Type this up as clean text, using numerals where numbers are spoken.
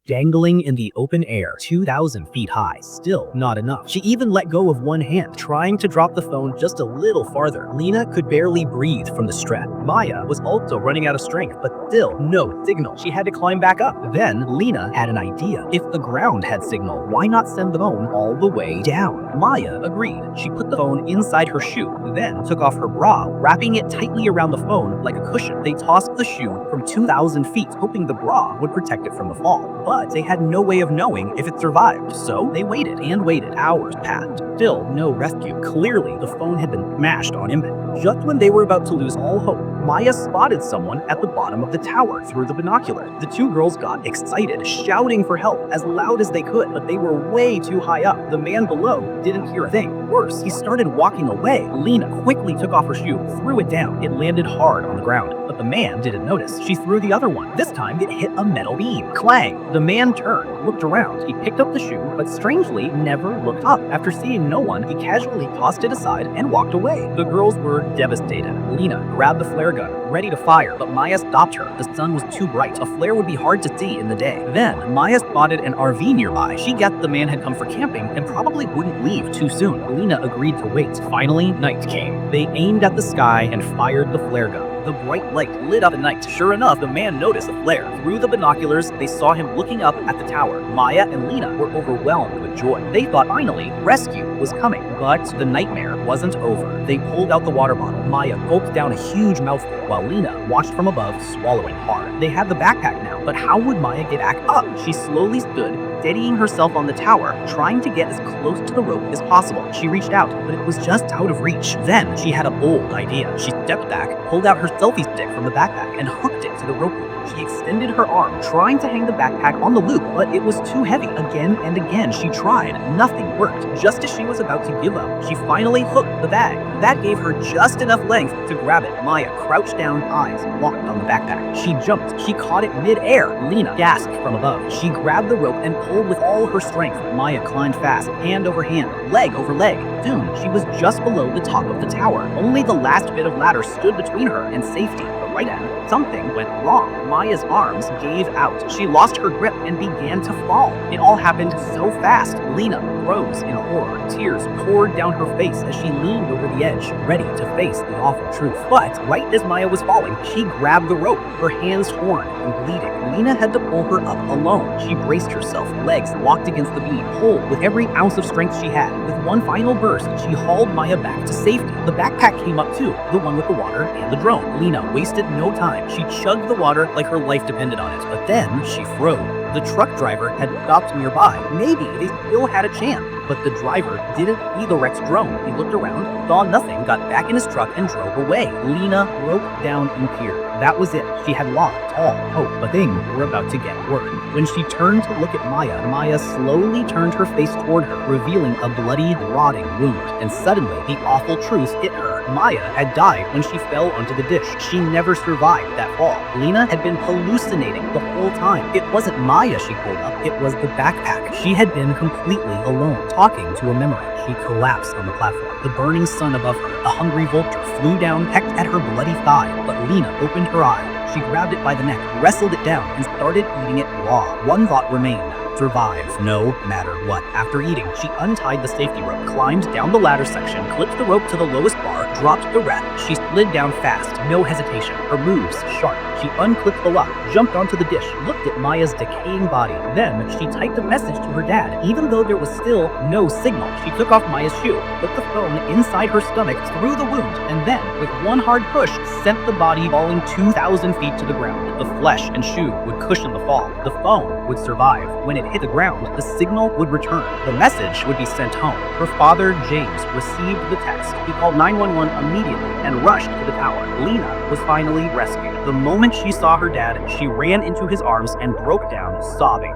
dangling in the open air, 2,000 feet high. Still not enough. She even let go of one hand, trying to drop the phone just a little farther. Lena could barely breathe from the stress. Maya was also running out of strength, but still no signal. She had to climb back up. Then Lena had an idea. If the ground had signal, why not send the phone all the way down? Maya agreed. She put the phone inside her shoe, then took off her bra, wrapping it tightly around the phone like a cushion. They tossed the shoe from 2,000 feet, hoping the bra would protect it from the fall. But they had no way of knowing if it survived, so they waited and waited. Hours passed. Still no rescue. Clearly, the phone had been smashed on impact. Just when they were about to lose all hope, Maya spotted someone at the bottom of the tower through the binoculars. The two girls got excited, shouting for help as loud as they could, but they were way too high up. The man below didn't hear a thing. Worse, he started walking away. Lena quickly took off her shoe, threw it down. It landed hard on the ground, but the man didn't notice. She threw the other one. This time, it hit a metal beam. Clang! The man turned, looked around. He picked up the shoe, but strangely never looked up. After seeing no one, he casually tossed it aside and walked away. The girls were devastated. Lena grabbed the flare gun, ready to fire, but Maya stopped her. The sun was too bright. A flare would be hard to see in the day. Then, Maya spotted an RV nearby. She guessed the man had come for camping and probably wouldn't leave too soon. Lena agreed to wait. Finally, night came. They aimed at the sky and fired the flare gun. The bright light lit up the night. Sure enough, the man noticed the flare. Through the binoculars, they saw him looking up at the tower. Maya and Lena were overwhelmed with joy. They thought finally rescue was coming, but the nightmare wasn't over. They pulled out the water bottle. Maya gulped down a huge mouthful, while Lena watched from above, swallowing hard. They had the backpack now, but how would Maya get back up? She slowly stood, steadying herself on the tower, trying to get as close to the rope as possible. She reached out, but it was just out of reach. Then she had a bold idea. She stepped back, pulled out her selfie stick from the backpack, and hooked it to the rope loop. She extended her arm, trying to hang the backpack on the loop, but it was too heavy. Again and again she tried. Nothing worked. Just as she was about to give up, she finally hooked the bag. That gave her just enough length to grab it. Maya crouched down, eyes locked on the backpack. She jumped. She caught it mid-air. Lena gasped from above. She grabbed the rope and pulled with all her strength. Maya climbed fast, hand over hand, leg over leg. Soon, she was just below the top of the tower. Only the last bit of ladder stood between her and safety. But right then, something went wrong. Maya's arms gave out. She lost her grip and began to fall. It all happened so fast. Lena froze in horror. Tears poured down her face as she leaned over the edge, ready to face the awful truth. But right as Maya was falling, she grabbed the rope, her hands torn and bleeding. Lena had to pull her up alone. She braced herself, legs locked against the beam, pulled with every ounce of strength she had. With one final burst, she hauled Maya back to safety. The backpack came up too, the one with the water and the drone. Lena wasted no time. She chugged the water like her life depended on it, but then she froze. The truck driver had stopped nearby. Maybe they still had a chance, but the driver didn't see the wrecked drone. He looked around, saw nothing, got back in his truck and drove away. Lena broke down in tears. That was it. She had lost all hope, but things were about to get worse. When she turned to look at Maya, Maya slowly turned her face toward her, revealing a bloody, rotting wound. And suddenly, the awful truth hit her. Maya had died when she fell onto the dish. She never survived that fall. Lena had been hallucinating the whole time. It wasn't Maya she pulled up, it was the backpack. She had been completely alone, talking to a memory. She collapsed on the platform. The burning sun above her, a hungry vulture, flew down, pecked at her bloody thigh. But Lena opened her eyes. She grabbed it by the neck, wrestled it down, and started eating it raw. One thought remained. Survive, no matter what. After eating, she untied the safety rope, climbed down the ladder section, clipped the rope to the lowest bar, dropped the wrap. She slid down fast, no hesitation, her moves sharp. She unclipped the lock, jumped onto the dish, looked at Maya's decaying body. Then, she typed a message to her dad. Even though there was still no signal, she took off Maya's shoe, put the phone inside her stomach, through the wound, and then, with one hard push, sent the body falling 2,000 feet to the ground. The flesh and shoe would cushion the fall. The phone would survive. When it hit the ground, the signal would return. The message would be sent home. Her father, James, received the text. He called 911 immediately and rushed to the tower. Lena was finally rescued. The moment she saw her dad, she ran into his arms and broke down, sobbing.